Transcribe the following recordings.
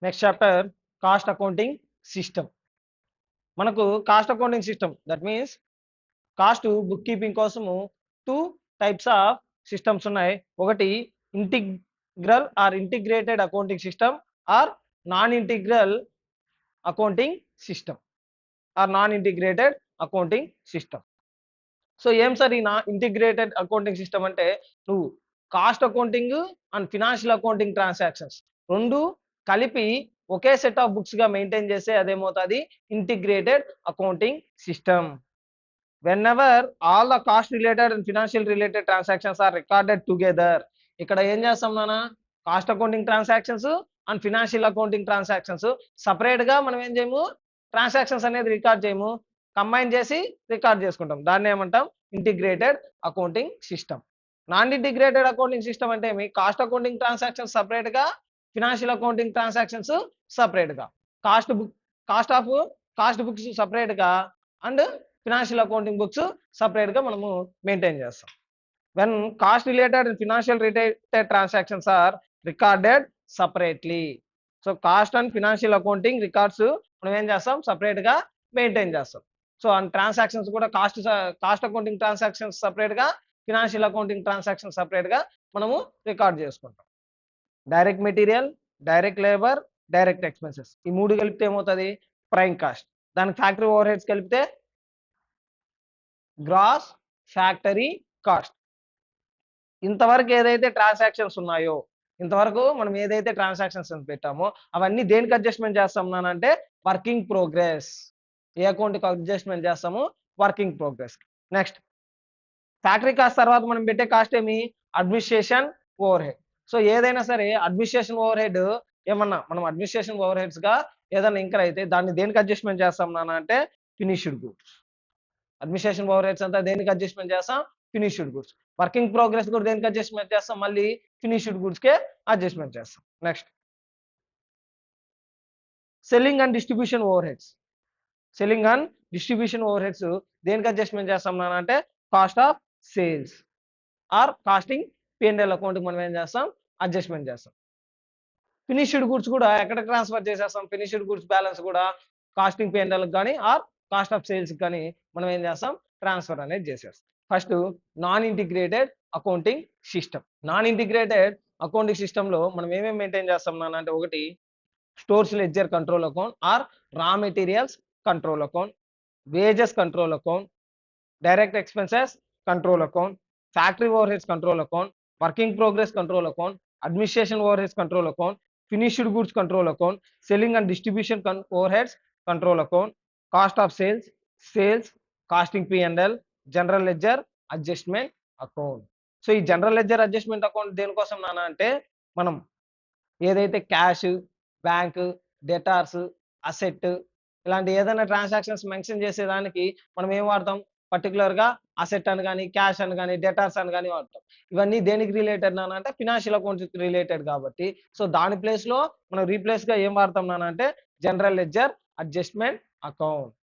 Next chapter cost accounting system. మనకు cost accounting system that means cost book keeping కోసము 2 types of systems ఉన్నాయి. ఒకటి integral or integrated accounting system or non integral accounting system or non integrated accounting system. So ఏం sir ఈ integrated accounting system అంటే, నువ్వు cost accounting and financial accounting transactions రెండు కలిపి ఒకే సెట్ ఆఫ్ బుక్స్ గా మెయింటైన్ చేస్తే అదేమవుతుంది integrated accounting system. Whenever all the cost related and financial related transactions are recorded together. ఇక్కడ ఏం చేస్తాం నాన్న, cost accounting transactions and financial accounting transactions separate గా మనం ఏం చేయము, ట్రాన్సాక్షన్స్ అనేది రికార్డ్ చేయము, కంబైన్ చేసి రికార్డ్ చేసుకుంటాం. దాన్ని ఏమంటాం integrated accounting system. Non integrated accounting system అంటే ఏమి, కాస్ట్ అకౌంటింగ్ ట్రాన్సాక్షన్స్ సపరేట్ గా, ఫినాన్షియల్ అకౌంటింగ్ ట్రాన్సాక్షన్స్ సపరేట్ గా, కాస్ట్ బుక్స్ సపరేట్ గా and financial accounting books separate గా మనము మెయింటైన్ చేస్తాం. When cost related and financial related transactions are recorded separately. So cost and financial accounting records మనం ఏం చేస్తాం, separate గా మెయింటైన్ చేస్తాం. సో అండ్ ట్రాన్సాక్షన్స్ కూడా కాస్ట్ అకౌంటింగ్ ట్రాన్సాక్షన్స్ సపరేట్ గా, ఫినాన్షియల్ అకౌంటింగ్ ట్రాన్సాక్షన్ సపరేట్ గా మనము రికార్డ్ చేసుకుంటాం. Direct material, direct labour, direct expenses ఈ మూడు కలిపితే ఏమవుతుంది ప్రైమ్ కాస్ట్. దానికి ఫ్యాక్టరీ ఓవర్ హెడ్స్ కలిపితే గ్రాస్ ఫ్యాక్టరీ కాస్ట్. ఇంతవరకు ఏదైతే ట్రాన్సాక్షన్స్ ఉన్నాయో, ఇంతవరకు మనం ఏదైతే ట్రాన్సాక్షన్స్ పెట్టామో అవన్నీ దేనికి అడ్జస్ట్మెంట్ చేస్తాం అంటే వర్కింగ్ ప్రోగ్రెస్. ఏ అకౌంట్కి అడ్జస్ట్మెంట్ చేస్తాము, working progress. Next factory cost తర్వాత మనం పెట్టే కాస్ట్ ఏమి, అడ్మినిస్ట్రేషన్ ఓవర్ హెడ్. సో ఏదైనా సరే అడ్మినిస్ట్రేషన్ ఓవర్ హెడ్ ఏమన్నా మనం అడ్మినిస్ట్రేషన్ ఓవర్ హెడ్స్ గా ఏదైనా ఇంకర్ అయితే దాన్ని దేనికి అడ్జస్ట్మెంట్ చేస్తాం అంటే finished goods. Administration over heads అంతా దేనికి అడ్జస్ట్మెంట్ చేస్తాం, ఫినిష్డ్ గూడ్స్. వర్కింగ్ ప్రోగ్రెస్ కూడా దేనికి అడ్జస్ట్మెంట్ చేస్తాం, మళ్ళీ ఫినిష్డ్ గూడ్స్ కే అడ్జస్ట్మెంట్ చేస్తాం. Next selling and distribution over heads. Selling and distribution over heads దేనికి అడ్జస్ట్మెంట్ చేస్తాం అంటే cost of sales or costing P&L account మనం ఏం చేస్తాం, అడ్జస్ట్మెంట్ చేస్తాం. ఫినిష్డ్ గూడ్స్ కూడా ఎక్కడ ట్రాన్స్ఫర్ చేసేస్తాం, ఫినిష్డ్ గూడ్స్ బ్యాలెన్స్ కూడా కాస్టింగ్ P&L కానీ ఆర్ కాస్ట్ ఆఫ్ సేల్స్ కానీ మనం ఏం చేస్తాం, ట్రాన్స్ఫర్ అనేది చేసేస్తాం. First non integrated accounting system. Non integrated accounting system లో మనం ఏమేమి మెయింటైన్ చేస్తాం అంటే, ఒకటి stores ledger control account or raw materials control account, wages control account, direct expenses control account, factory over heads control account, working progress control account, administration over heads control account, finished goods control account, selling and distribution over heads control account, cost of sales, costing P&L, general ledger adjustment account. So ఈ general ledger adjustment account దేనికోసం అంటే, మనం ఏదైతే cash, bank, debtors, asset ఇలాంటి ఏదైనా transactions mention చేసేదానికి మనం ఏం వాడతాం, పర్టికులర్ గా అసెట్ అని కానీ, క్యాష్ అని కానీ, డెటార్స్ అని కానీ వాడతాం. ఇవన్నీ దేనికి రిలేటెడ్ అంటే ఫినాన్షియల్ అకౌంట్స్ రిలేటెడ్ కాబట్టి, సో దాని ప్లేస్ లో మనం రీప్లేస్ గా ఏం వాడతాం అంటే general ledger adjustment account.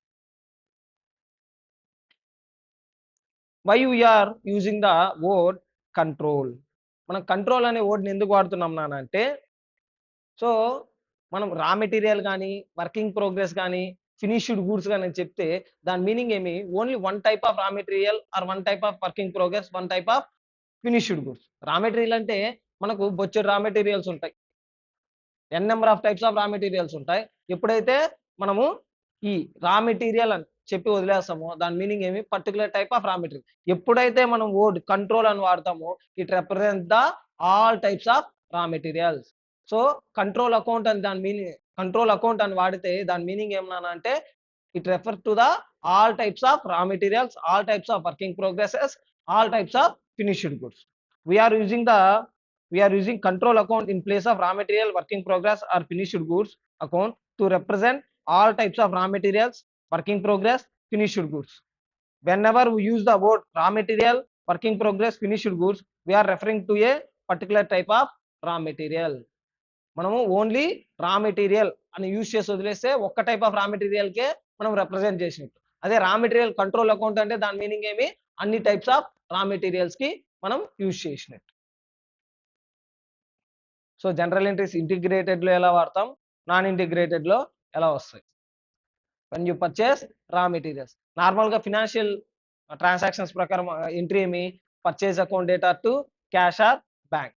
Why we are using the word control. మనం కంట్రోల్ అనే వర్డ్ని ఎందుకు వాడుతున్నాం అంటే, సో మనం రా మెటీరియల్ కానీ, వర్కింగ్ ప్రోగ్రెస్ కానీ, ఫినిష్డ్ గూడ్స్ కానీ చెప్తే దాని మీనింగ్ ఏమి, only one type of raw material or one type of working progress, one type of finished goods. Raw material అంటే మనకు బొచ్చెడు రా మెటీరియల్స్ ఉంటాయి, n number of types of raw materials ఉంటాయి. ఎప్పుడైతే మనము ఈ రా మెటీరియల్ అని చెప్పి వదిలేస్తామో దాని మీనింగ్ ఏమి, particular type of raw material. ఎప్పుడైతే మనం వర్డ్ కంట్రోల్ అని వాడతామో it represent the all types of raw materials. So control account అని దాని మీనింగ్, కంట్రోల్ అకౌంట్ అని వాడితే దాని మీనింగ్ ఏమన్నా అంటే it refer to the all types of raw materials, all types of working progresses, all types of finished goods. we are using control account in place of raw material, working progress or finished goods account to represent all types of raw materials, working progress, finished goods. Whenever we use the word raw material, working progress, finished goods, we are referring to a particular type of raw material. మనము only raw material అని use చేసి వదిలేస్తే ఒక్క type of raw material కే మనం represent చేసినట్టు. అదే రా material control account అంటే దాని మీనింగ్ ఏమి, అన్ని టైప్స్ ఆఫ్ రా మెటీరియల్స్ కి మనం యూజ్ చేసినట్టు. సో జనరల్ ఎంట్రీస్ ఇంటిగ్రేటెడ్ లో ఎలా వాడతాం, నాన్ ఇంటిగ్రేటెడ్లో ఎలా వస్తాయి? When you purchase raw materials. నార్మల్గా ఫినాన్షియల్ ట్రాన్సాక్షన్స్ ప్రకారం ఎంట్రీ ఏమి? Purchase account data to cash or bank.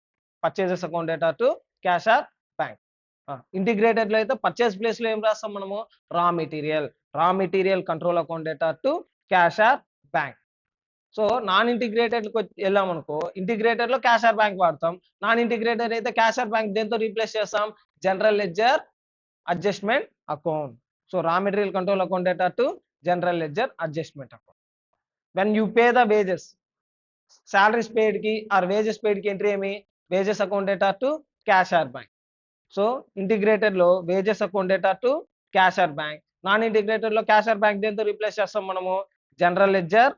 Purchases account data to cash or bank. ఇంటిగ్రేటెడ్లో అయితే పర్చేస్ ప్లేస్లో ఏం రాస్తాం మనము? Raw material. Raw material control account data to cash or bank. So non ఇంటిగ్రేటెడ్కి వెళ్ళాం అనుకో, ఇంటిగ్రేటెడ్లో క్యాష్ ఆర్ బ్యాంక్ వాడతాం. నాన్ ఇంటిగ్రేటెడ్ అయితే క్యాష్ ఆర్ బ్యాంక్ దేంతో రీప్లేస్ చేస్తాం? General ledger adjustment account. So raw material control account data to general ledger adjustment account. When you pay the wages, salaries paid కి or wages paid కి entry ఏమి? Wages account data to cash or bank. So integrated లో wages account data to cash or bank. Non integrated లో cash or bank దేంతో replace చేస్తాం మనము? General ledger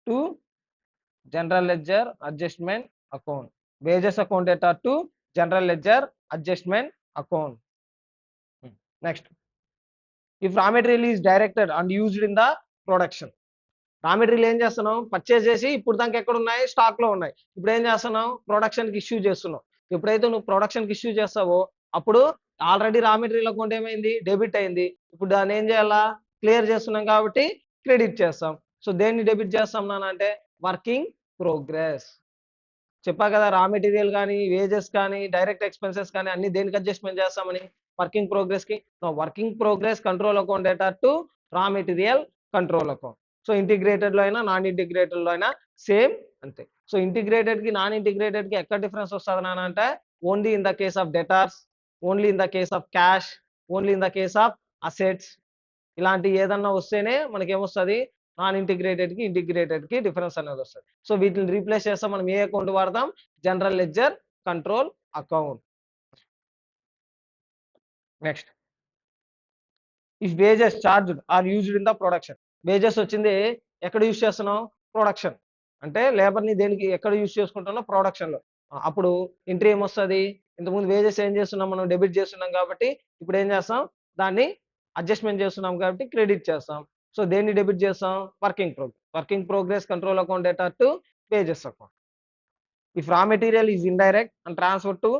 to general ledger adjustment account. Wages account data to general ledger adjustment account. Next, if raw material is directed and used in the production. Raw material ఏం చేస్తున్నాం? Purchase చేసి ఇప్పుడు దాకా ఎక్కడ ఉన్నాయి? స్టాక్ లో ఉన్నాయి. ఇప్పుడు ఏం చేస్తున్నాం? ప్రొడక్షన్ కి ఇష్యూ చేస్తున్నావు. ఎప్పుడైతే నువ్వు ప్రొడక్షన్ కి ఇష్యూ చేస్తావో అప్పుడు ఆల్రెడీ రా మెటీరియల్ అకౌంట్ ఏమైంది? డెబిట్ అయింది. ఇప్పుడు దాన్ని ఏం చేయాలా? క్లియర్ చేస్తున్నాం కాబట్టి క్రెడిట్ చేస్తాం. సో దేన్ని డెబిట్ చేస్తాం నాన్న అంటే? Working progress. చెప్పా కదా, రా మెటీరియల్ కానీ వేజెస్ కానీ డైరెక్ట్ ఎక్స్పెన్సెస్ కానీ అన్ని దేనికి అడ్జస్ట్మెంట్ చేస్తామని? వర్కింగ్ ప్రోగ్రెస్ కి. Working progress control account data to raw material control account. So integrated లో అయినా నాన్ ఇంటిగ్రేటెడ్ లో అయినా సేమ్ అంతే. సో ఇంటిగ్రేటెడ్ కి నాన్ ఇంటిగ్రేటెడ్ కి ఎక్కడ డిఫరెన్స్ వస్తుంది నాన్న అంటే? Only in the case of debtors, only in the case of cash, only in the case of assets. ఇలాంటి ఏదన్నా వస్తేనే మనకి ఏమొస్తుంది? నాన్ ఇంటిగ్రేటెడ్ కి ఇంటిగ్రేటెడ్ కి డిఫరెన్స్ అనేది వస్తుంది. సో వీటిని రీప్లేస్ చేస్తాం మనం ఏ అకౌంట్ వాడదాం? General ledger control account. Next, if wages charged or used in the production. Wages వచ్చింది ఎక్కడ యూజ్ చేస్తున్నాం? ప్రొడక్షన్. అంటే లేబర్ ని దేనికి ఎక్కడ యూజ్ చేసుకుంటున్నాం? ప్రొడక్షన్ లో. అప్పుడు ఎంట్రీ ఏమొస్తుంది? ఇంతకుముందు వేజెస్ ఏం చేస్తున్నాం మనం? డెబిట్ చేస్తున్నాం కాబట్టి ఇప్పుడు ఏం చేస్తాం? దాన్ని అడ్జస్ట్మెంట్ చేస్తున్నాం కాబట్టి క్రెడిట్ చేస్తాం. సో దేన్ని డెబిట్ చేస్తాం? Working progress. Working progress control account data to wages account. If raw material is indirect and transfer to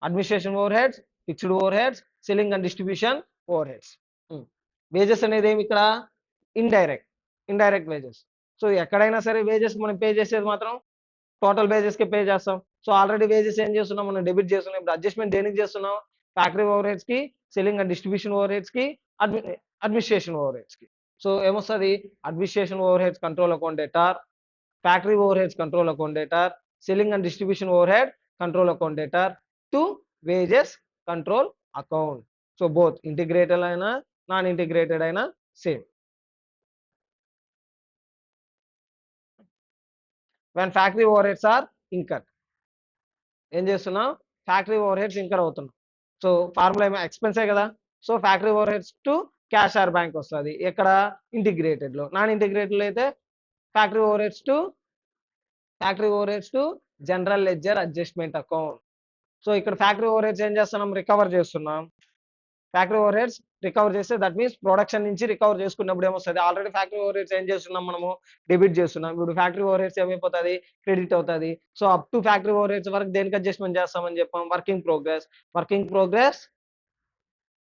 administration over heads, fixed over heads, selling and distribution over heads. Wages అనేది ఏమి ఇక్కడ? Indirect wages. So ఎక్కడైనా సరే wages మనం pay చేసేది మాత్రం total wages కి pay చేస్తాం. సో ఆల్రెడీ వేజెస్ ఏం చేస్తున్నాం మనం? డెబిట్ చేస్తున్నాం. ఇప్పుడు అడ్జస్ట్మెంట్ దేనికి చేస్తున్నాం? ఫ్యాక్టరీ ఓవర్ హెడ్స్ కి, selling and distribution over heads కి, అడ్మినిస్ట్రేషన్ ఓవర్ హెడ్స్ కి. సో ఏమొస్తుంది? Administration over heads control account data, factory over heads control account data, selling and distribution over head control account data to wages control account. So both integrated అయినా non integrated అయినా same. When factory over heads are incur. ఏం చేస్తున్నాం? Factory over heads incur అవుతున్నాం. So formula ఏమో ఎక్స్పెన్సే కదా. So factory over heads to cash or bank వస్తుంది. ఎక్కడ? ఇంటిగ్రేటెడ్ లో. నాన్ ఇంటిగ్రేటెడ్ లో అయితే factory over heads to general ledger adjustment account. So ఇక్కడ ఫ్యాక్టరీ ఓవర్ హెడ్స్ ఏం చేస్తున్నాం? రికవర్ చేస్తున్నాం. ఫ్యాక్టరీ ఓవర్ హెడ్స్ రికవర్ చేస్తే దట్ మీన్స్ ప్రొడక్షన్ నుంచి రికవర్ చేసుకున్నప్పుడు ఏమొస్తుంది? ఆల్రెడీ ఫ్యాక్టరీ ఓవర్ హెడ్స్ ఏం చేస్తున్నాం మనము? డెబిట్ చేస్తున్నాం. ఇప్పుడు ఫ్యాక్టరీ ఓవర్ హెడ్స్ ఏమైపోతుంది? క్రెడిట్ అవుతుంది. So up to factory over heads వరకు దేనికి అడ్జస్ట్మెంట్ చేస్తామని చెప్పాం? Working progress.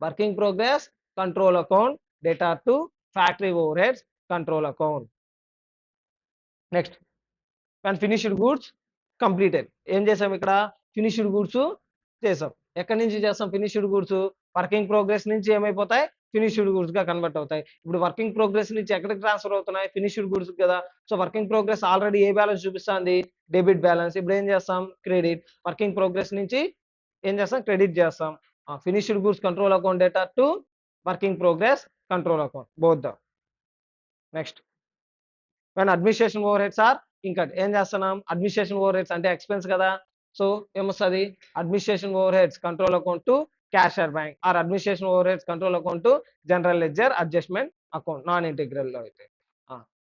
Working progress control account data to factory over heads control account. Next, and finished goods completed. ఏం చేసాం ఇక్కడ? ఫినిష్డ్ గూడ్స్ చేసాం. ఎక్కడి నుంచి చేస్తాం ఫినిష్డ్ గూడ్స్? వర్కింగ్ ప్రోగ్రెస్ నుంచి ఏమైపోతాయి? ఫినిష్డ్ గూడ్స్ గా కన్వర్ట్ అవుతాయి. ఇప్పుడు వర్కింగ్ ప్రోగ్రెస్ నుంచి ఎక్కడికి ట్రాన్స్ఫర్ అవుతున్నాయి? ఫినిష్డ్ గూడ్స్ కదా. సో వర్కింగ్ ప్రోగ్రెస్ ఆల్రెడీ ఏ బ్యాలెన్స్ చూపిస్తుంది? Debit balance. ఇప్పుడు ఏం చేస్తాం? క్రెడిట్. వర్కింగ్ ప్రోగ్రెస్ నుంచి ఏం చేస్తాం? క్రెడిట్ చేస్తాం. Finished goods control account data to working progress control account both the. Next, when administration over heads are incur. ఏం చేస్తున్నాం? అడ్మినిస్ట్రేషన్ ఓవర్ హెడ్స్ అంటే ఎక్స్పెన్స్ కదా. సో ఏమొస్తుంది? Administration over heads control account to cash or bank, or administration over heads control account to general ledger adjustment account non integral లో అయితే.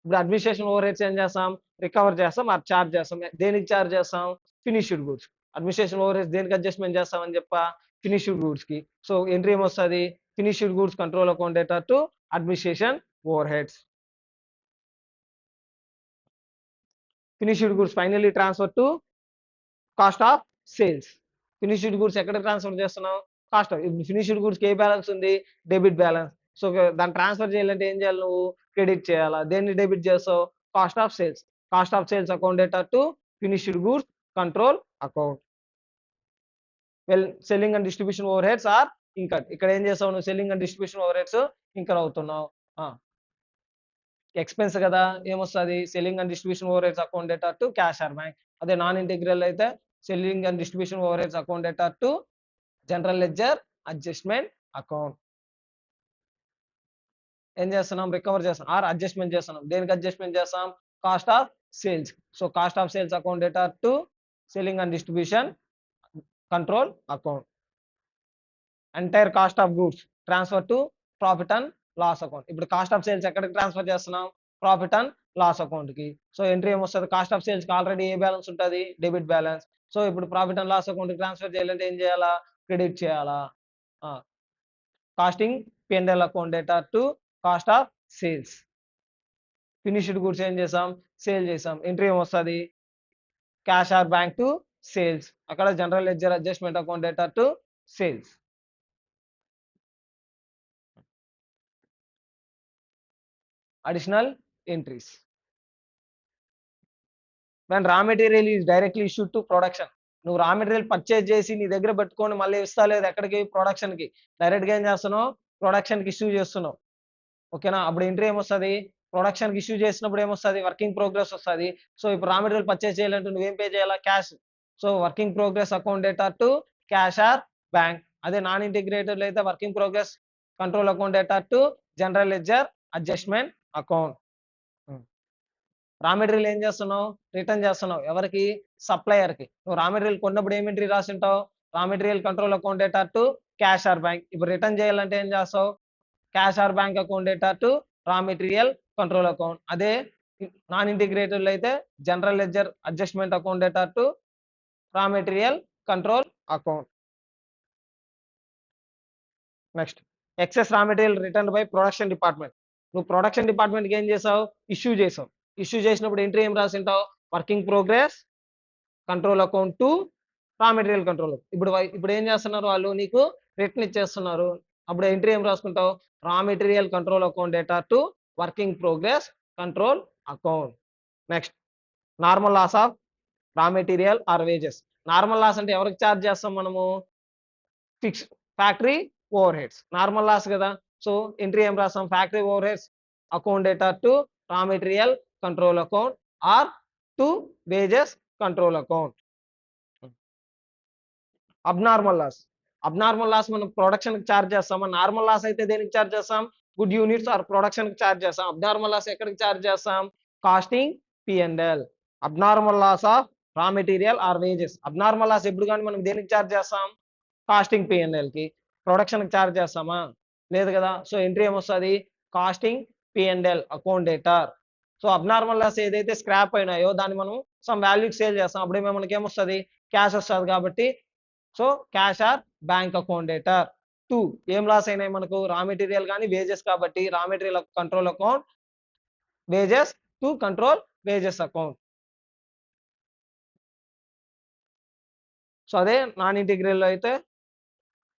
ఇప్పుడు administration over heads ఏం చేస్తాం? రికవర్ చేస్తాం are charge చేస్తాం. దేనికి చార్జ్ చేస్తాం? Finished goods. Administration over heads దేనికి అడ్జస్ట్మెంట్ చేస్తాం అని చెప్పా? ఫినిష్డ్ గూడ్స్ కి. సో ఎంట్రీ ఏమొస్తుంది? Finished goods control account data to administration over heads. Finished goods finally transferred to cost of sales. Finished goods ఎక్కడ ట్రాన్స్ఫర్ చేస్తున్నాం? Cost. ఇప్పుడు finished గూడ్స్కి ఏ balance ఉంది? Debit balance. సో దాన్ని ట్రాన్స్ఫర్ చేయాలంటే ఏం చేయాలి నువ్వు? క్రెడిట్ చేయాలా. దేన్ని డెబిట్ చేస్తావు? Cost of sales. Cost of sales account data to finished goods control account. Selling and distribution over heads are incur. ఇక్కడ ఏం చేస్తావు నువ్వు? Selling and distribution over heads incur అవుతున్నావు. ఎక్స్పెన్స్ కదా, ఏమొస్తుంది? Selling and distribution over heads account data to cash or bank. అదే non integral అయితే selling and distribution over heads account data to general ledger adjustment account. ఏం చేస్తున్నాం? Recover చేస్తాం are adjustment చేస్తున్నాం. దేనికి అడ్జస్ట్మెంట్ చేస్తాం? Cost of sales. So cost of sales account data to selling and distribution control account. Entire cost of goods transfer to profit and loss account. ఇప్పుడు cost of sales ఎక్కడికి transfer చేస్తున్నాం? Profit and loss account కి. So entry ఏమొస్తుంది? Cost of sales కి already ఏ balance ఉంటుంది? Debit balance. So ఇప్పుడు profit and loss account కి ట్రాన్స్ఫర్ చేయాలంటే ఏం చేయాలా? క్రెడిట్ చేయాలా. Costing P&L account data to cost of sales. Finished goods ఏం చేసాం? సేల్ చేసాం. ఎంట్రీ ఏమొస్తుంది? Cash or bank to sales. అక్కడ general ledger adjustment account data to sales. Additional entries. When raw material is directly issued to production. నువ్వు raw material purchase చేసి నీ దగ్గర పెట్టుకొని మళ్ళీ ఇస్తా లేదు ఎక్కడికి? ప్రొడక్షన్ కి. డైరెక్ట్ గా ఏం చేస్తున్నావు? ప్రొడక్షన్ కి ఇష్యూ చేస్తున్నావు. ఓకేనా? అప్పుడు ఎంట్రీ ఏమొస్తుంది? ప్రొడక్షన్ కి ఇష్యూ చేసినప్పుడు ఏమొస్తుంది? వర్కింగ్ ప్రోగ్రెస్ వస్తుంది. సో ఇప్పుడు రా మెటీరియల్ పర్చేజ్ చేయాలంటే నువ్వేం పే చేయాలా? Cash. So working progress account data to cash or bank. అదే నాన్ ఇంటిగ్రేటెడ్ అయితే working progress control account data to general ledger adjustment account. Raw material ఏం చేస్తున్నావు? Return చేస్తున్నావు. ఎవరికి? సప్లయర్ కి. నువ్వు రా మెటీరియల్ కొన్నప్పుడు ఏం ఎంట్రీ రాసింటావు? Raw material control account data to cash or bank. ఇప్పుడు రిటర్న్ చేయాలంటే ఏం చేస్తావు? Cash or bank account data to raw material control account. అదే నాన్ ఇంటిగ్రేటెడ్ అయితే general ledger adjustment account data to raw material control account. Next, excess raw material return by production department. నువ్వు production డిపార్ట్మెంట్కి ఏం చేసావు? Issue చేసావు. Issue చేసినప్పుడు entry ఏం రాసింటావు? Working progress control account to raw material control. ఇప్పుడు ఏం చేస్తున్నారు వాళ్ళు? నీకు రిటర్న్ ఇచ్చేస్తున్నారు. అప్పుడు ఎంట్రీ ఏం రాసుకుంటావు? Raw material control account data to working progress control account. Next, normal loss of raw material or wages. Normal loss అంటే ఎవరికి ఛార్జ్ చేస్తాం మనము? Fix factory over heads. Normal loss కదా. సో ఎంట్రీ ఏం రాస్తాం? Factory over heads account data to raw material control account or to wages control account. Abnormal loss. Abnormal loss మనం production కి charge చేస్తాం. నార్మల్ లాస్ అయితే దేనికి charge చేస్తాం? Good units or production కి ఛార్జ్ చేస్తాం. అబ్నార్మల్ లాస్ ఎక్కడికి charge చేస్తాం? Costing P&L. Abnormal loss of raw material or wages. Abnormal loss ఎప్పుడు కానీ మనం దేనికి ఛార్జ్ చేస్తాం? కాస్టింగ్ P&L కి. ప్రొడక్షన్ కి ఛార్జ్ చేస్తామా? లేదు కదా. సో ఎంట్రీ ఏమొస్తుంది? Costing P&L account data. So abnormal loss ఏదైతే స్క్రాప్ అయినాయో దాన్ని మనం సమ్ వాల్యూకి సేల్ చేస్తాం. అప్పుడే మనకి ఏమొస్తుంది? క్యాష్ వస్తుంది. కాబట్టి so cash or bank account data to ఏం లాస్ అయినాయి మనకు? రా మెటీరియల్ కానీ వేజెస్. కాబట్టి raw material control account wages to control wages account. So అదే నాన్ ఇంటిగ్రల్ లో అయితే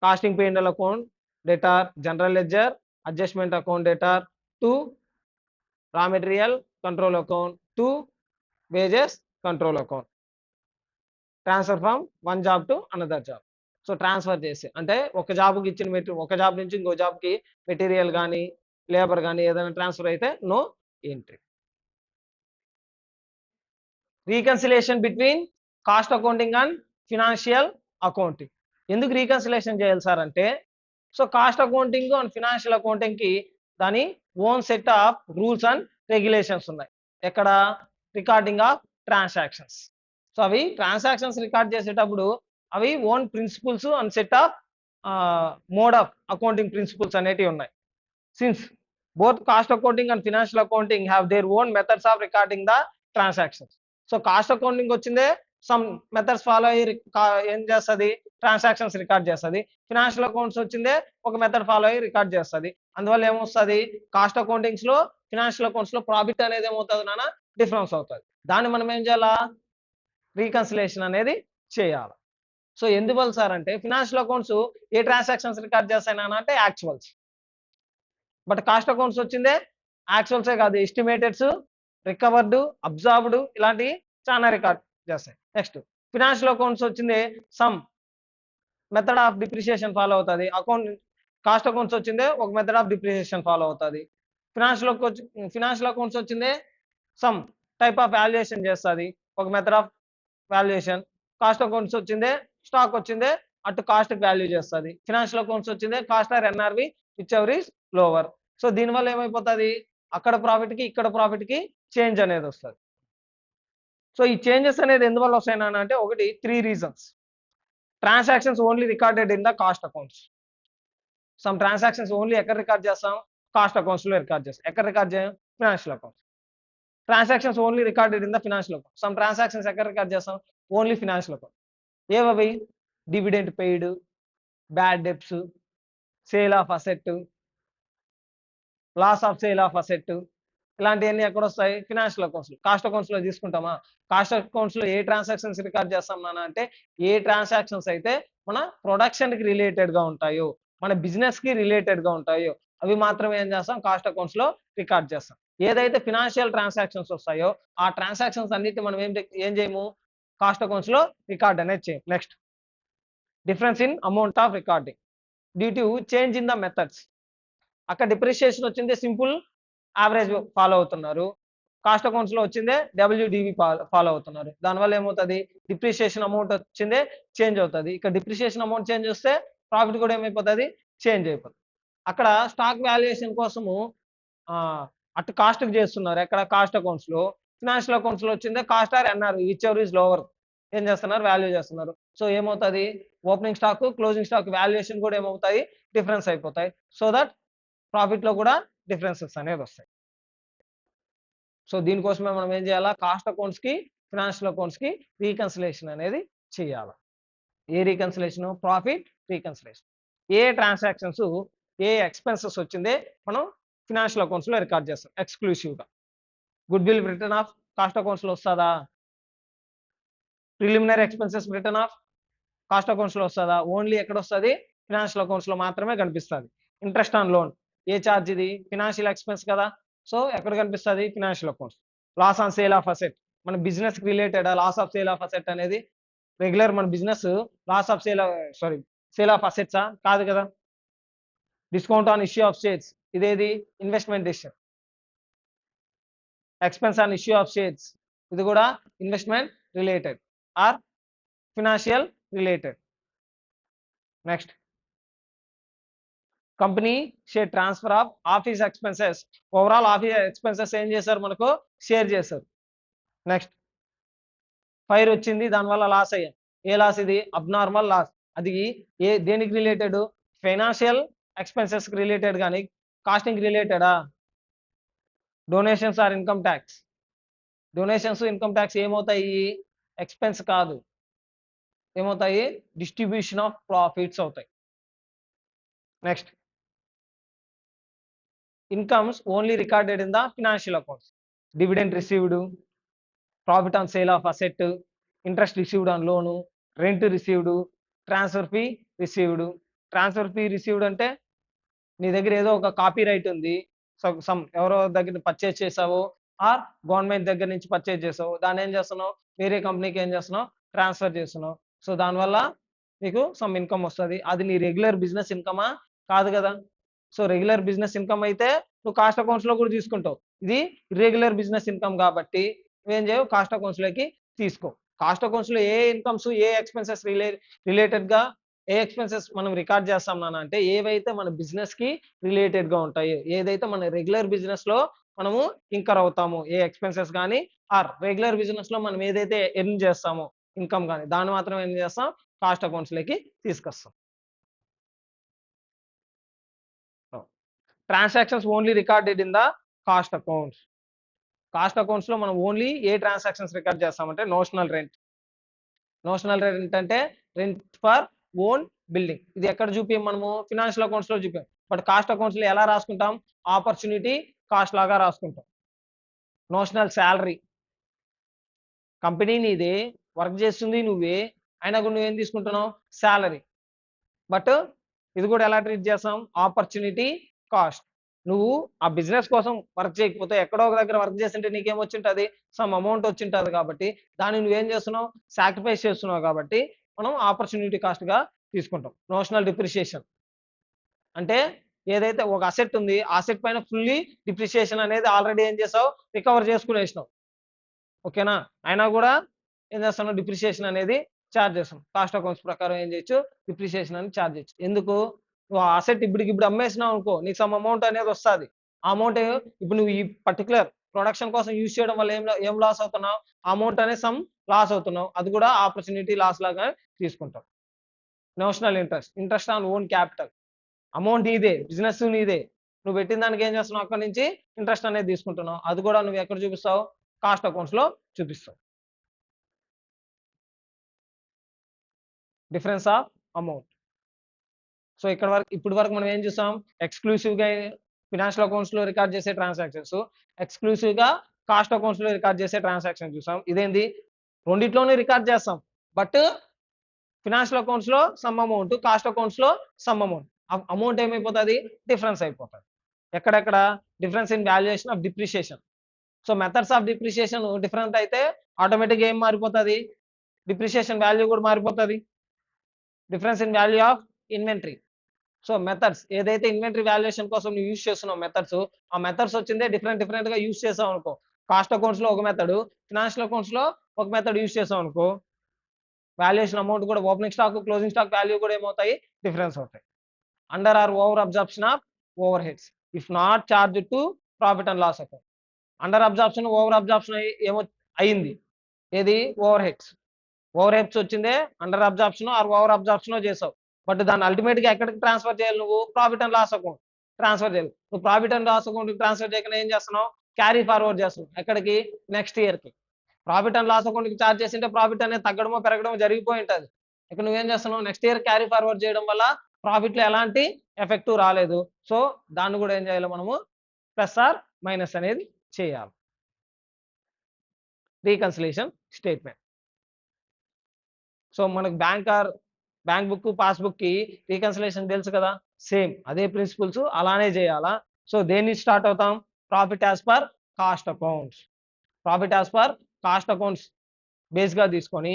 costing P&L account data general ledger adjustment account data to raw material control account to wages control account. Transfer from one job to another job. So transfer చేసి అంటే ఒక జాబ్కి ఇచ్చిన ఒక job నుంచి ఇంకో జాబ్కి మెటీరియల్ కానీ లేబర్ కానీ ఏదైనా ట్రాన్స్ఫర్ అయితే no entry. Reconciliation between cost accounting and financial accounting. ఎందుకు రీకన్సిలేషన్ చేయాలి సార్ అంటే, so cost accounting and financial accounting కి దాని own set of rules and regulations ఉన్నాయి. ఎక్కడ? Recording of transactions. సో అవి ట్రాన్సాక్షన్స్ రికార్డ్ చేసేటప్పుడు అవి own principles and set of mode of accounting principles అనేటివి ఉన్నాయి. Since both cost accounting and financial accounting have their own methods of recording the transactions. So cost accounting వచ్చిందే some methods follow అయ్యి ఏం చేస్తుంది? Transactions record చేస్తుంది. Financial accounts వచ్చిందే ఒక method follow అయ్యి రికార్డ్ చేస్తుంది. అందువల్ల ఏమొస్తుంది? కాస్ట్ అకౌంటింగ్స్ లో ఫినాన్షియల్ అకౌంట్స్ లో ప్రాఫిట్ అనేది ఏమవుతుంది నాన్న? డిఫరెన్స్ అవుతుంది. దాన్ని మనం ఏం చేయాలా? రీకన్సిలేషన్ అనేది చేయాలి. సో ఎందువల్ల సార్ అంటే ఫినాన్షియల్ అకౌంట్స్ ఏ ట్రాన్సాక్షన్స్ రికార్డ్ చేస్తాయి అంటే యాక్చువల్స్. బట్ కాస్ట్ అకౌంట్స్ వచ్చిందే యాక్చువల్సే కాదు, ఎస్టిమేటెడ్స్, రికవర్డ్, అబ్జర్వ్డ్ ఇలాంటివి చాలా రికార్డ్ చేస్తాయి. నెక్స్ట్ ఫినాన్షియల్ అకౌంట్స్ వచ్చింది some method of depreciation follow అవుతుంది. కాస్ట్ అకౌంట్స్ వచ్చిందే ఒక మెథడ్ ఆఫ్ డిప్రిసియేషన్ ఫాలో అవుతుంది. ఫినాన్షియల్ అకౌంట్స్ వచ్చిందే సమ్ టైప్ ఆఫ్ వాల్యుయేషన్ చేస్తుంది, ఒక method of valuation. Cost accounts వచ్చిందే స్టాక్ వచ్చిందే అటు కాస్ట్ వాల్యూ చేస్తుంది. ఫినాన్షియల్ అకౌంట్స్ వచ్చిందే cost or NRV whichever is lower. So దీనివల్ల ఏమైపోతుంది, అక్కడ ప్రాఫిట్ కి ఇక్కడ ప్రాఫిట్ కి చేంజ్ అనేది వస్తుంది. సో ఈ చేంజెస్ అనేది ఎందువల్ల వస్తాయని అంటే ఒకటి 3 reasons. Transactions only recorded in the cost accounts. Some transactions only ఎక్కడ రికార్డ్ చేస్తాం, కాస్ట్ అకౌంట్స్ లో రికార్డ్ చేస్తాం. ఎక్కడ రికార్డ్ చేయం, financial accounts. Transactions only recorded in the financial account. Some transactions ఎక్కడ రికార్డ్ చేస్తాం, ఓన్లీ ఫినాన్షియల్ అకౌంట్. ఏవవి, dividend paid, bad debts, sale of asset, loss of sale of asset, ఇలాంటివన్నీ ఎక్కడ వస్తాయి, ఫినాన్షియల్ అకౌంట్స్. కాస్ట్ అకౌంట్స్ లో తీసుకుంటామా, cost accounts లో ఏ transactions record చేస్తాం అంటే ఏ ట్రాన్సాక్షన్స్ అయితే మన ప్రొడక్షన్ కి రిలేటెడ్ గా ఉంటాయో, మన బిజినెస్ కి రిలేటెడ్ గా ఉంటాయో అవి మాత్రమే ఏం చేస్తాం, కాస్ట్ అకౌంట్స్ లో రికార్డ్ చేస్తాం. ఏదైతే ఫినాన్షియల్ ట్రాన్సాక్షన్స్ వస్తాయో ఆ ట్రాన్సాక్షన్స్ అన్నిటి మనం ఏం చేయము, కాస్ట్ అకౌంట్స్ లో రికార్డ్ అనేది చేయం. Next difference in amount of recording due to change in the methods. అక్కడ డిప్రిసియేషన్ వచ్చింది సింపుల్ యావరేజ్ ఫాలో అవుతున్నారు, కాస్ట్ అకౌంట్స్ లో వచ్చిందే డబ్ల్యూడివి ఫాలో అవుతున్నారు. దానివల్ల ఏమవుతుంది, డిప్రిసియేషన్ అమౌంట్ వచ్చిందే చేంజ్ అవుతుంది. ఇక్కడ డిప్రిసియేషన్ అమౌంట్ చేంజ్ వస్తే ప్రాఫిట్ కూడా ఏమైపోతుంది, చేంజ్ అయిపోతుంది. అక్కడ స్టాక్ వాల్యుయేషన్ కోసము అటు కాస్ట్ కి చేస్తున్నారు, ఎక్కడ కాస్ట్ అకౌంట్స్ లో. ఫినాన్షియల్ అకౌంట్స్ లో వచ్చిందే cost or NR whichever is lower ఏం చేస్తున్నారు, వాల్యూ చేస్తున్నారు. సో ఏమవుతుంది, opening stock closing stock valuation కూడా ఏమవుతాయి, డిఫరెన్స్ అయిపోతాయి. సో దట్ ప్రాఫిట్ లో కూడా డిఫరెన్సెస్ అనేది వస్తాయి. సో దీనికోసమే మనం ఏం చేయాలా, కాస్ట్ అకౌంట్స్ కి ఫినాన్షియల్ అకౌంట్స్ కి రీకన్సిలేషన్ అనేది చేయాలి. ఏ రీకన్సిలేషన్, ప్రాఫిట్ రీకన్సిలేషన్. ఏ ట్రాన్సాక్షన్స్ ఏ ఎక్స్పెన్సెస్ వచ్చిందే మనం ఫినాన్షియల్ అకౌంట్స్ లో రికార్డ్ చేస్తాం ఎక్స్క్లూసివ్ గా. Good will return of cost accounts లో వస్తుందా, preliminary expenses return of cost accounts లో వస్తుందా, ఓన్లీ ఎక్కడ వస్తుంది, ఫినాన్షియల్ అకౌంట్స్ లో మాత్రమే కనిపిస్తుంది. Interest on loan a charge, ఇది ఫినాన్షియల్ ఎక్స్పెన్స్ కదా, సో ఎక్కడ కనిపిస్తుంది, financial accounts. Loss on sale of asset మన బిజినెస్ కి related, loss of sale of asset అనేది రెగ్యులర్ మన business loss of sale of అసెట్సా కాదు కదా. Discount on issue of shares ఇదేది investment decision. Expense on issue of shares ఇది కూడా investment related or financial related. Next company share transfer of office expenses, overall office expenses ఏం చేశారు, మనకు share చేశారు. నెక్స్ట్ ఫైర్ వచ్చింది, దానివల్ల లాస్ అయ్యాం. ఏ లాస్ ఇది, అబ్నార్మల్ లాస్. అది దేనికి రిలేటెడ్, ఫైనాన్షియల్ ఎక్స్పెన్సెస్ కి రిలేటెడ్ కానీ కాస్టింగ్ రిలేటెడా. Donations or income tax, donations income tax ఏమవుతాయి, ఎక్స్పెన్స్ కాదు, ఏమవుతాయి, డిస్ట్రిబ్యూషన్ ఆఫ్ ప్రాఫిట్స్ అవుతాయి. Next incomes only recorded in the financial accounts. Dividend received, profit on sale of asset, interest received on loan, rent received, transfer fee received. Transfer fee received అంటే నీ దగ్గర ఏదో ఒక copy right ఉంది, some ఎవరో దగ్గర purchase చేసావు are government దగ్గర నుంచి పర్చేజ్ చేసావు, దాన్ని ఏం చేస్తున్నావు, వేరే కంపెనీకి ఏం చేస్తున్నావు, ట్రాన్స్ఫర్ చేస్తున్నావు. సో దానివల్ల నీకు సమ్ ఇన్కమ్ వస్తుంది. అది నీ రెగ్యులర్ బిజినెస్ ఇన్కమా కాదు కదా. సో రెగ్యులర్ బిజినెస్ ఇన్కమ్ అయితే నువ్వు కాస్ట్ అకౌంట్స్ లో కూడా తీసుకుంటావు, ఇది ఇర్రెగ్యులర్ బిజినెస్ ఇన్కమ్ కాబట్టి నువ్వేం చేయవు, కాస్ట్ అకౌంట్స్ లోకి తీసుకో. కాస్ట్ అకౌంట్స్ లో ఏ ఇన్కమ్స్ ఏ ఎక్స్పెన్సెస్ రిలేటెడ్ గా ఏ ఎక్స్పెన్సెస్ మనం రికార్డ్ చేస్తాం అంటే ఏవైతే మన బిజినెస్ కి రిలేటెడ్ గా ఉంటాయో, ఏదైతే మన రెగ్యులర్ బిజినెస్ లో మనము ఇంకర్ అవుతామో ఏ ఎక్స్పెన్సెస్ కానీ ఆర్ రెగ్యులర్ బిజినెస్ లో మనం ఏదైతే ఎర్న్ చేస్తామో ఇన్కమ్ కానీ దాన్ని మాత్రం ఏం చేస్తాం, కాస్ట్ అకౌంట్స్ లోకి తీసుకొస్తాం. Transactions only recorded in the cost accounts. Cost accounts లో మనం ఓన్లీ ఏ ట్రాన్సాక్షన్స్ రికార్డ్ చేస్తామంటే నోషనల్ రెంట్. నోషనల్ రెంట్ అంటే రెంట్ ఫర్ ఓన్ బిల్డింగ్. ఇది ఎక్కడ చూపిం, మనము ఫినాన్షియల్ అకౌంట్స్ లో చూపాం. బట్ కాస్ట్ అకౌంట్స్ లో ఎలా రాసుకుంటాం, ఆపర్చునిటీ కాస్ట్ లాగా రాసుకుంటాం. నోషనల్ శాలరీ, కంపెనీ నీదే, వర్క్ చేస్తుంది నువ్వే, అయినా కూడా నువ్వేం తీసుకుంటున్నావు శాలరీ. బట్ ఇది కూడా ఎలా ట్రీట్ చేస్తాం ఆపర్చునిటీ కాస్ట్. నువ్వు ఆ బిజినెస్ కోసం వర్క్ చేయకపోతే ఎక్కడో ఒక దగ్గర వర్క్ చేస్తుంటే నీకేం వచ్చింటది సమ్ అమౌంట్ వచ్చింటది కాబట్టి దాన్ని నువ్వేం చేస్తున్నావు సాక్రిఫైస్ చేస్తున్నావు కాబట్టి మనం ఆపర్చునిటీ కాస్ట్ గా తీసుకుంటాం. నోషనల్ డిప్రిషియేషన్ అంటే ఏదైతే ఒక అసెట్ ఉంది ఆ అసెట్ పైన ఫుల్లీ డిప్రిషియేషన్ అనేది ఆల్రెడీ ఏం చేసావు రికవర్ చేసుకునేసినావు. ఓకేనా, అయినా కూడా ఏం చేస్తున్నావు డిప్రిషియేషన్ అనేది ఛార్జ్ చేస్తాం. కాస్ట్ అకౌంట్స్ ప్రకారం ఏం చేయొచ్చు డిప్రిషియేషన్ అని ఛార్జ్ చేయొచ్చు. ఎందుకు నువ్వు ఆ అసెట్ ఇప్పుడు అమ్మేసినావు అనుకో నీకు సమ్ అమౌంట్ అనేది వస్తుంది. ఆ అమౌంట్ ఇప్పుడు నువ్వు ఈ పర్టికులర్ ప్రొడక్షన్ కోసం యూజ్ చేయడం వల్ల ఏం లాస్ అవుతున్నావు అమౌంట్ అనేది సమ్ లాస్ అవుతున్నావు. అది కూడా ఆపర్చునిటీ లాస్ లాగా తీసుకుంటావు. Notional interest on own capital. Amount నీదే, బిజినెస్ నీదే, నువ్వు పెట్టిన దానికి ఏం చేస్తున్నావు అక్కడి నుంచి ఇంట్రెస్ట్ అనేది తీసుకుంటున్నావు. అది కూడా నువ్వు ఎక్కడ చూపిస్తావు కాస్ట్ అకౌంట్స్ లో చూపిస్తావు. Difference of amount. సో ఇక్కడ వరకు ఇప్పుడు వరకు మనం ఏం చూసాం ఎక్స్క్లూసివ్ గా ఫినాన్షియల్ అకౌంట్స్ లో రికార్డ్ చేసే ట్రాన్సాక్షన్స్, ఎక్స్క్లూసివ్ గా కాస్ట్ అకౌంట్స్ లో రికార్డ్ చేసే ట్రాన్సాక్షన్ చూసాం. ఇదేంది రెండిట్లోనే రికార్డ్ చేస్తాం బట్ ఫినాన్షియల్ అకౌంట్స్ లో సమ్ అమౌంట్, కాస్ట్ అకౌంట్స్ లో సమ్ అమౌంట్. అమౌంట్ ఏమైపోతుంది డిఫరెన్స్ అయిపోతుంది. ఎక్కడెక్కడ difference in valuation of depreciation. So methods of depreciation different అయితే ఆటోమేటిక్గా ఏం మారిపోతుంది డిప్రిషియేషన్ వాల్యూ కూడా మారిపోతుంది. Difference in value of inventory. So methods ఏదైతే ఇన్వెంటరీ వాల్యుయేషన్ కోసం నువ్వు యూజ్ చేస్తున్నావు మెథడ్స్, ఆ మెథడ్స్ వచ్చిందే డిఫరెంట్ గా యూజ్ చేసావు అనుకో. కాస్ట్ అకౌంట్స్ లో ఒక మెథడ్, ఫినాన్షియల్ అకౌంట్స్ లో ఒక మెథడ్ యూజ్ చేసావు అనుకో, వాల్యుయేషన్ అమౌంట్ కూడా opening stock closing stock value కూడా ఏమవుతాయి డిఫరెన్స్ అవుతాయి. Under or over absorption of over heads if not charge to profit and loss account. Under absorption over absorption ఏమో అయింది ఏది ఓవర్ హెడ్స్. ఓవర్ హెడ్స్ వచ్చిందే under absorption or over absorption చేసావు. But దాన్ని ultimate గా ఎక్కడికి transfer చేయాలి నువ్వు profit and loss account transfer చేయాలి. నువ్వు profit and loss account transfer చేయకుండా ఏం చేస్తున్నావు క్యారీ ఫార్వర్డ్ చేస్తున్నావు ఎక్కడికి నెక్స్ట్ ఇయర్ కి. ప్రాఫిట్ అండ్ లాస్ అకౌంట్ కి ఛార్జ్ చేసింటే ప్రాఫిట్ అనేది తగ్గడమో పెరగడమో జరిగిపోయి ఉంటుంది. ఇక్కడ నువ్వేం చేస్తున్నావు నెక్స్ట్ ఇయర్ క్యారీ ఫార్వర్డ్ చేయడం వల్ల ప్రాఫిట్ లో ఎలాంటి ఎఫెక్టివ్ రాలేదు. సో దాన్ని కూడా ఏం చేయాలి మనము ప్లస్ ఆర్ మైనస్ అనేది చేయాలి. Reconciliation statement. సో మనకు బ్యాంక్ బుక్ పాస్బుక్ కి రీకన్సిలేషన్ తెలుసు కదా, సేమ్ అదే ప్రిన్సిపల్స్ అలానే చేయాలా. సో దేన్ని స్టార్ట్ అవుతాం profit as per cost accounts. Profit as per cost accounts base గా తీసుకొని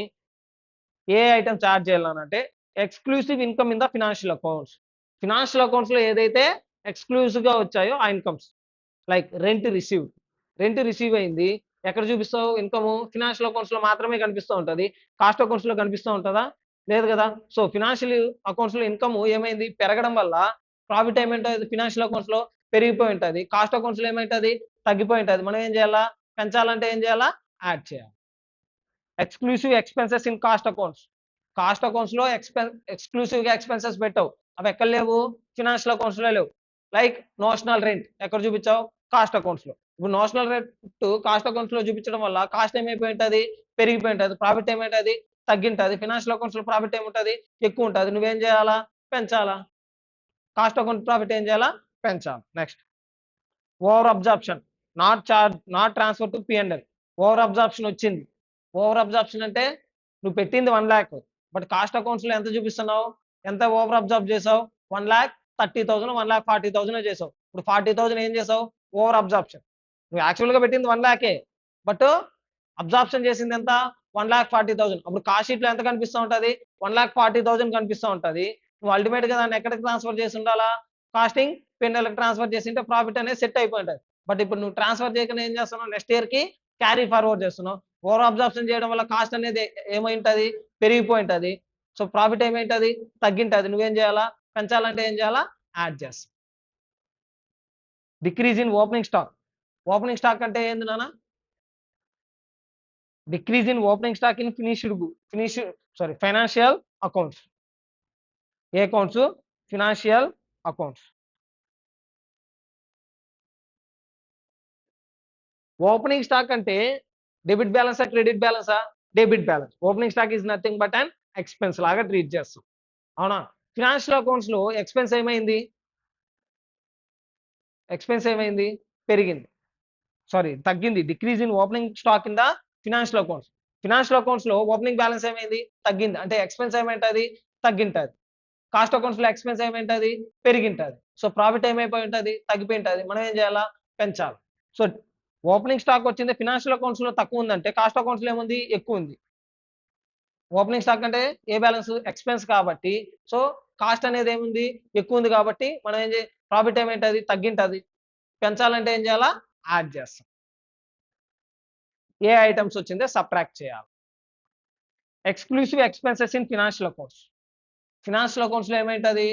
ఏ ఐటమ్ చార్జ్ చేయాలనంటే exclusive income in the financial accounts. Financial accounts లో ఏదైతే ఎక్స్క్లూసివ్ గా వచ్చాయో ఆ ఇన్కమ్స్ లైక్ రెంట్ రిసీవ్ అయింది ఎక్కడ చూపిస్తావు ఇన్కమ్ ఫినాన్షియల్ అకౌంట్స్ లో మాత్రమే కనిపిస్తూ ఉంటుంది. కాస్ట్ అకౌంట్స్ లో కనిపిస్తూ ఉంటుందా లేదు కదా. సో ఫినాన్షియల్ అకౌంట్స్ లో ఇన్కమ్ ఏమైంది పెరగడం వల్ల ప్రాఫిట్ ఏమైంటుంది ఫినాన్షియల్ అకౌంట్స్ లో పెరిగిపోయి ఉంటుంది, కాస్ట్ అకౌంట్స్ లో ఏమైంటుంది తగ్గిపోయి ఉంటుంది. మనం ఏం చేయాలా పెంచాలంటే ఏం చేయాలా యాడ్ చేయాలి. Exclusive expenses in cost accounts లో ఎక్స్క్లూసివ్ గా ఎక్స్పెన్సెస్ పెట్టావు అవి ఎక్కడ లేవు ఫినాన్షియల్ అకౌంట్స్ లో లేవు. లైక్ నోషనల్ రెంట్ ఎక్కడ చూపించావు కాస్ట్ అకౌంట్స్ లో. ఇప్పుడు నోషనల్ రెంట్ కాస్ట్ అకౌంట్స్ లో చూపించడం వల్ల కాస్ట్ ఏమైపోయి ఉంటుంది పెరిగిపోయి ఉంటుంది, ప్రాఫిట్ ఏమైంటుంది తగ్గింటుంది. ఫినాన్షియల్ అకౌంట్స్ లో ప్రాఫిట్ ఏముంటుంది ఎక్కువ ఉంటుంది. నువ్వేం చేయాలా పెంచాలా. కాస్ట్ అకౌంట్ ప్రాఫిట్ ఏం చేయాలా పెంచాలి. Next over absorption not transfer to P&L. Over absorption వచ్చింది. ఓవర్ అబ్జార్ప్షన్ అంటే నువ్వు పెట్టింది 1 lakh బట్ కాస్ట్ అకౌంట్స్ లో ఎంత చూపిస్తున్నావు ఎంత ఓవర్ అబ్జార్బ్ చేసావు 1,30,000 1,40,000 చేసావు. ఇప్పుడు 40,000 ఏం చేసావు ఓవర్ అబ్జార్ప్షన్. నువ్వు యాక్చువల్ గా పెట్టింది 1 lakh బట్ అబ్జార్ప్షన్ చేసింది ఎంత 1,40,000. అప్పుడు కాస్ట్ షీట్ లో ఎంత కనిపిస్తూ ఉంటుంది 1,40,000 కనిపిస్తూ ఉంటుంది. నువ్వు అల్టిమేట్ గా దాన్ని ఎక్కడికి ట్రాన్స్ఫర్ చేసి ఉండాలా కాస్టింగ్ P&L ట్రాన్స్ఫర్ చేసింటే ప్రాఫిట్ అనేది సెట్ అయిపోయి ఉంటుంది. బట్ ఇప్పుడు నువ్వు ట్రాన్స్ఫర్ చేయకుండా ఏం చేస్తున్నావు నెక్స్ట్ ఇయర్ కి క్యారీ ఫార్వర్డ్ చేస్తున్నావు. ఓవర్ అబ్జార్ప్షన్ చేయడం వల్ల కాస్ట్ అనేది ఏమైంటది పెరిగిపోయి ఉంటుంది. సో ప్రాఫిట్ ఏమైంటది తగ్గింటది. నువ్వేం చేయాలా పెంచాలంటే ఏం చేయాలా యాడ్ చేస్తా. డిక్రీజ్ ఇన్ ఓపెనింగ్ స్టాక్ అంటే ఏంది నాన్న decrease in opening stock in financial accounts. ఏ accounts financial accounts. Opening stock అంటే డెబిట్ బ్యాలెన్సా క్రెడిట్ బ్యాలెన్సా debit balance. Opening stock is nothing but and expense లాగా ట్రీట్ చేస్తాం అవునా. ఫినాన్షియల్ అకౌంట్స్ లో ఎక్స్పెన్స్ ఏమైంది పెరిగింది తగ్గింది. Decrease in opening stock in the financial accounts. Financial accounts లో ఓపెనింగ్ బ్యాలెన్స్ ఏమైంది, తగ్గింది. అంటే ఎక్స్పెన్స్ ఏమైంటది, తగ్గింటది. కాస్ట్ అకౌంట్స్ లో ఎక్స్పెన్స్ ఏమైంటది, పెరిగింటది. సో ప్రాఫిట్ ఏమైపోయి ఉంటది, తగ్గిపోయి ఉంటది. మనం ఏం చేయాలా, పెంచాలి. సో ఓపెనింగ్ స్టాక్ వచ్చింది ఫినాన్షియల్ అకౌంట్స్ లో తక్కువ ఉందంటే కాస్ట్ అకౌంట్స్ లో ఏముంది, ఎక్కువ ఉంది. ఓపెనింగ్ స్టాక్ అంటే ఏ బ్యాలెన్స్, ఎక్స్పెన్స్ కాబట్టి. సో కాస్ట్ అనేది ఏముంది, ఎక్కువ ఉంది కాబట్టి మనం ఏం ప్రాఫిట్ ఏమైంటది, తగ్గింటది. పెంచాలంటే ఏం చేయాలా, యాడ్ చేస్తాం. ఏ ఐటమ్స్ వచ్చిందో సబ్ట్రాక్ట్ చేయాలి. Exclusive expenses in financial accounts. Financial accounts లో ఏమైంటది,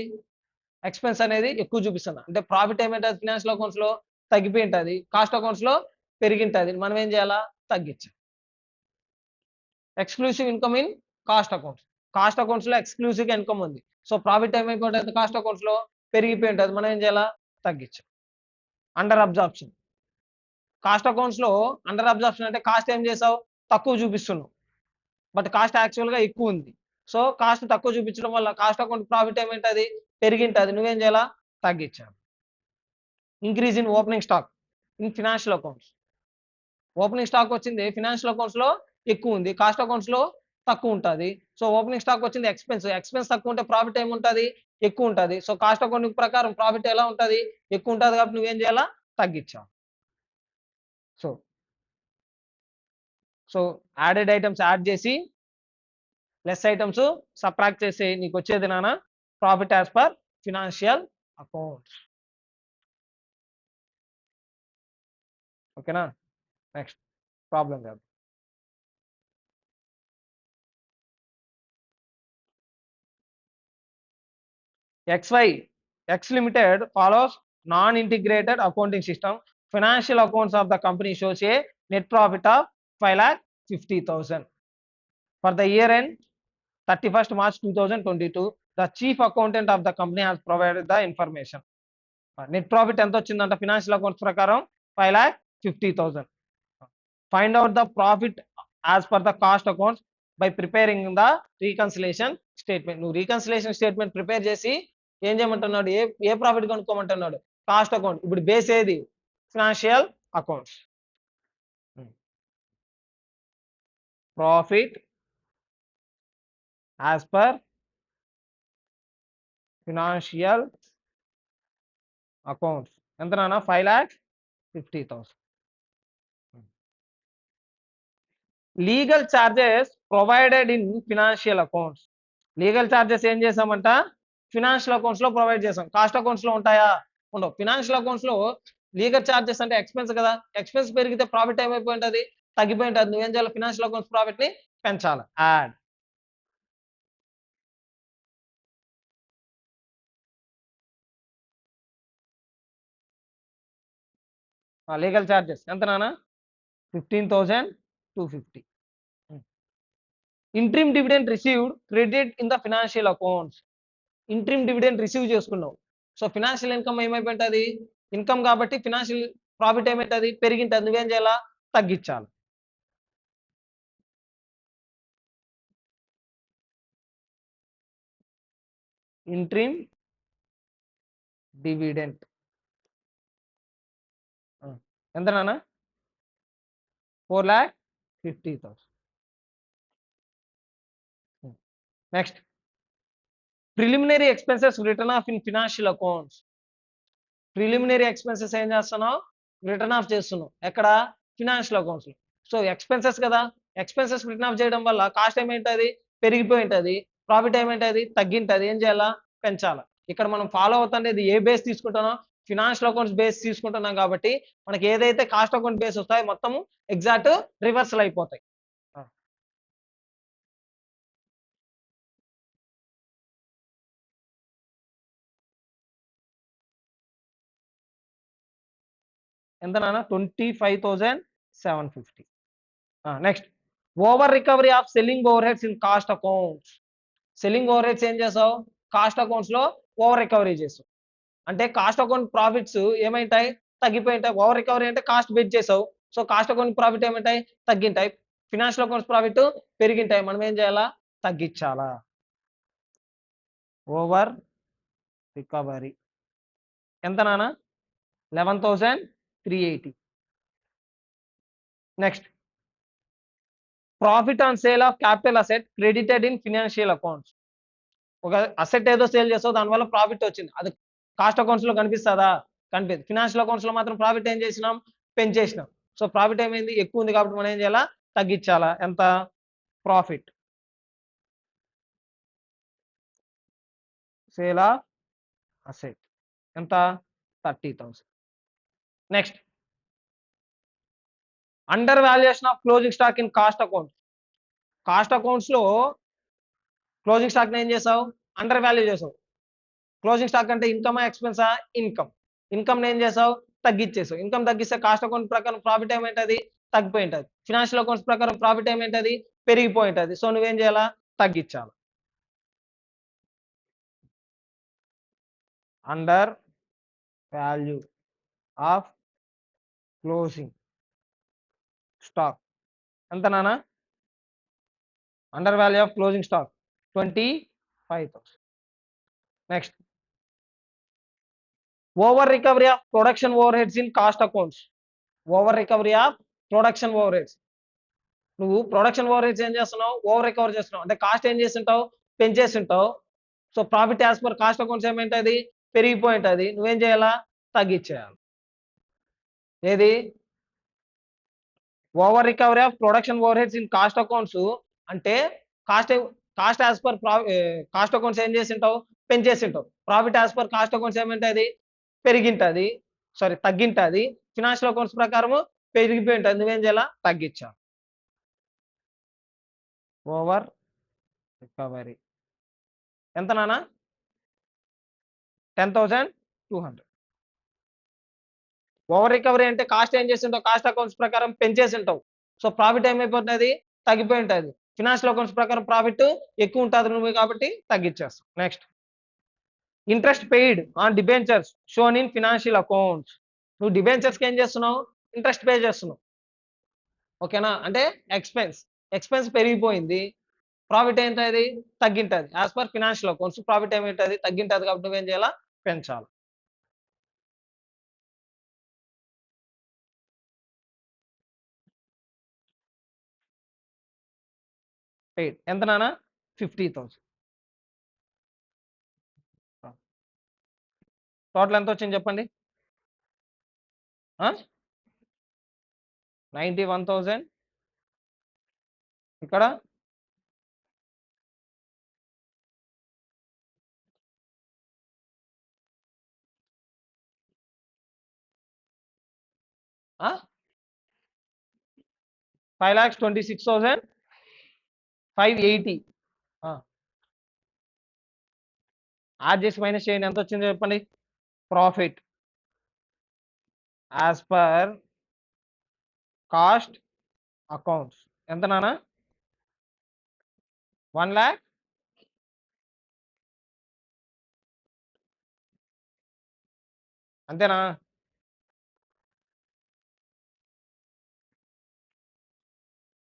ఎక్స్పెన్స్ అనేది ఎక్కువ చూపిస్తుంది. అంటే ప్రాఫిట్ ఏమైంటది ఫినాన్షియల్ అకౌంట్స్ లో, తగ్గిపోయి ఉంటది. కాస్ట్ అకౌంట్స్ లో పెరిగింటది. మనం ఏం చేయాలా, తగ్గించాలి. Exclusive income in cost accounts. Cost accounts లో ఎక్స్క్లూసివ్ ఇన్కమ్ ఉంది. సో ప్రాఫిట్ ఏమైపోతుంది కాస్ట్ అకౌంట్స్ లో, పెరిగిపోయి ఉంటుంది. మనం ఏం చేయాలా, తగ్గించాలి. Under absorption. కాస్ట్ అకౌంట్స్ లో అండర్ అబ్జార్ప్షన్ అంటే కాస్ట్ ఏం చేసావు, తక్కువ చూపిస్తున్నావు, బట్ కాస్ట్ యాక్చువల్ గా ఎక్కువ ఉంది. సో కాస్ట్ తక్కువ చూపించడం వల్ల కాస్ట్ అకౌంట్ ప్రాఫిట్ ఏమైంటది, పెరిగింటది. నువ్వేం చేయాలా, తగ్గించాలి. Increase in opening stock in financial accounts. Opening stock వచ్చింది ఫినాన్షియల్ అకౌంట్స్ లో ఎక్కువ ఉంది, కాస్ట్ అకౌంట్స్ లో తక్కువ ఉంటుంది. సో ఓపెనింగ్ స్టాక్ వచ్చింది ఎక్స్పెన్స్, ఎక్స్పెన్స్ తక్కువ ఉంటే ప్రాఫిట్ ఏముంటది, ఎక్కువ ఉంటుంది. సో కాస్ట్ అకౌంటింగ్ ప్రకారం ప్రాఫిట్ ఎలా ఉంటుంది, ఎక్కువ ఉంటుంది కాబట్టి నువ్వేం చేయాలా, తగ్గించావు. So so added items add చేసి లెస్ ఐటమ్స్ సబ్ట్రాక్ట్ చేసి నీకు వచ్చేది నాన్న profit as per financial accounts. ఓకేనా, నెక్స్ట్ ప్రాబ్లం కాదు. XY X Limited follows non-integrated accounting system. Financial accounts of the company shows a net profit of 5,50,000 for the year end 31st March 2022. The chief accountant of the company has provided the information. Net profit ఎంత వచ్చిందంట financial accounts ప్రకారం 5,50,000. Find out the profit as per the cost accounts by preparing the reconciliation statement. నువ్వు reconciliation statement prepare చేసి ఏం చేయమంటున్నాడు, ఏ profit కనుక్కోమంటున్నాడు, cost account. ఇప్పుడు base ఏది, financial accounts. Profit as per financial accounts ఎంత నాన్న, 5,50,000. Legal charges provided in financial accounts. Legal charges ఏం చేసామంట, financial accounts లో ప్రొవైడ్ చేసాం. కాస్ట్ అకౌంట్స్ లో ఉంటాయా, ఉండవు. ఫినాన్షియల్ అకౌంట్స్ లో లీగల్ చార్జెస్ అంటే ఎక్స్పెన్స్ కదా, ఎక్స్పెన్స్ పెరిగితే ప్రాఫిట్ ఏమైపోయి ఉంటుంది, తగ్గిపోయి ఉంటుంది. నువ్వేం చేయాలి, ఫినాన్షియల్ అకౌంట్స్ ప్రాఫిట్ ని పెంచాలి, యాడ్. లీగల్ చార్జెస్ ఎంత నాన్న, 15,250. Interim dividend received credit in the financial accounts. Interim dividend receive చేసుకున్నావు. సో ఫినాన్షియల్ ఇన్కమ్ ఏమైపోయింటది, ఇన్కమ్ కాబట్టి ఫినాన్షియల్ ప్రాఫిట్ ఏమైతుంది, పెరిగింటది. నువ్వేం చేయాలా, తగ్గించాలి. ఇంట్రీమ్ డివిడెంట్ ఎంత నాన్న, 4,50,000. Next preliminary expenses return of in financial accounts. Preliminary expenses ఏం చేస్తున్నావు, రిటర్న్ ఆఫ్ చేస్తున్నావు. ఎక్కడ, ఫినాన్షియల్ అకౌంట్స్ లో. సో ఎక్స్పెన్సెస్ కదా, ఎక్స్పెన్సెస్ రిటర్న్ ఆఫ్ చేయడం వల్ల కాస్ట్ ఏమైంటది, పెరిగిపోయి ఉంటది. ప్రాఫిట్ ఏమైంటది, తగ్గింటది. ఏం చేయాలా, పెంచాలా. ఇక్కడ మనం ఫాలో అవుతుండేది ఏ బేస్ తీసుకుంటున్నాం, ఫినాన్షియల్ అకౌంట్స్ బేస్ తీసుకుంటున్నాం కాబట్టి మనకి ఏదైతే కాస్ట్ అకౌంట్ బేస్ వస్తాయో మొత్తం ఎగ్జాక్ట్ రివర్సల్ అయిపోతాయి. ఎంత నాన్న, 25,750. Next over recovery of selling overheads in cost accounts. Selling over heads ఏం చేసావు, కాస్ట్ అకౌంట్స్ లో ఓవర్ రికవరీ చేసావు. అంటే కాస్ట్ అకౌంట్ ప్రాఫిట్స్ ఏమైంటాయి, తగ్గిపోయి ఉంటాయి. ఓవర్ రికవరీ అంటే కాస్ట్ బెడ్ చేసావు. సో కాస్ట్ అకౌంట్ ప్రాఫిట్ ఏమైంటాయి, తగ్గింటాయి. ఫినాన్షియల్ అకౌంట్స్ ప్రాఫిట్ పెరిగింటాయి. మనం ఏం చేయాలా, తగ్గించాలా. ఓవర్ రికవరీ ఎంత నాన్న, 11,380. Next profit on sale of capital asset credited in financial accounts. ఒక అసెట్ ఏదో సేల్ చేస్తావు, దానివల్ల ప్రాఫిట్ వచ్చింది, అది కాస్ట్ అకౌంట్స్ లో కనిపిస్తుందా? కనిపించదు. ఫినాన్షియల్ అకౌంట్స్ లో మాత్రం ప్రాఫిట్ ఏం చేసినాం? పెంచేసినాం. సో ప్రాఫిట్ ఏమైంది? ఎక్కువ ఉంది కాబట్టి మనం ఏం చేయాలా? తగ్గించాలా. ఎంత? ప్రాఫిట్ సేల్ ఆఫ్ అసెట్ ఎంత? 30,000. Next, under valuation of closing stock in cost account. Cost accounts లో క్లోజింగ్ స్టాక్ ఏం చేసావు? అండర్ వాల్యూ చేసావు. క్లోజింగ్ స్టాక్ అంటే ఇన్కమ్ ఎక్స్పెన్సా? ఇన్కమ్. ఇన్కమ్ ఏం చేసావు? తగ్గించేసావు. ఇన్కమ్ తగ్గిస్తే కాస్ట్ అకౌంట్ ప్రకారం ప్రాఫిట్ ఏమైంటది? తగ్గిపోయి ఉంటుంది. ఫినాన్షియల్ అకౌంట్స్ ప్రకారం ప్రాఫిట్ ఏమైంటది? పెరిగిపోయి ఉంటుంది. సో నువ్వేం చేయాలా? తగ్గించాలి. Under value of closing stock ఎంత నానా? Under value of closing stock 25,000. Next, over recovery of production overheads in cost accounts. Over recovery of production over heads. నువ్వు ప్రొడక్షన్ ఓవర్ హెడ్స్ ఏం చేస్తున్నావు? ఓవర్ రికవర్ చేస్తున్నావు. అంటే cost ఏం చేస్తుంటావు? పెంచేసి ఉంటావు. So profit as per cost accounts ఏమైంటది? పెరిగిపోయి ఉంటుంది. నువ్వేం చేయాలా? తగ్గించేయాలి. ఏది? Over recovery of production overheads in cost accounts అంటే cost cost as per cost accounts ఏం చేసి ఉంటావు? పెంచేసి ఉంటావు. Profit as per cost accounts ఏమైంటది? పెరిగింటది. సారీ, తగ్గింటది. ఫినాన్షియల్ అకౌంట్స్ ప్రకారము పెరిగిపోయి ఉంటుంది. నువ్వేం చేయాలా? తగ్గించాలి. ఓవర్ రికవరీ ఎంత నానా? 10,200. ఓవర్ రికవరీ అంటే కాస్ట్ ఏం చేసి ఉంటావు? కాస్ట్ అకౌంట్స్ ప్రకారం పెంచేసి ఉంటావు. సో ప్రాఫిట్ ఏమైపోతుంది? తగ్గిపోయి ఉంటుంది. ఫినాన్షియల్ అకౌంట్స్ ప్రకారం ప్రాఫిట్ ఎక్కువ ఉంటుంది నువ్వు కాబట్టి తగ్గించేస్తావు. Next, interest paid on debentures shown in financial accounts. నువ్వు డిబెంచర్స్ కి ఏం చేస్తున్నావు? ఇంట్రెస్ట్ పే చేస్తున్నావు. ఓకేనా? అంటే ఎక్స్పెన్స్. ఎక్స్పెన్స్ పెరిగిపోయింది. ప్రాఫిట్ ఏంటది? తగ్గింటది. As per financial accounts profit ఏమైంటది? తగ్గింటది కాబట్టి నువ్వేం చేయాలా? పెంచాలి. పెయిడ్ ఎంత నానా? 50,000. టోటల్ ఎంత వచ్చింది చెప్పండి? 91,000. ఇక్కడ 5,26,580. యాడ్ చేసి మైనస్ చేయండి, ఎంత వచ్చిందో చెప్పండి? Profit as per cost accounts ఎంత నానా? 1 lakh. అంతేనా?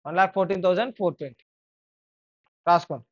1,14,420 రాసుకోండి.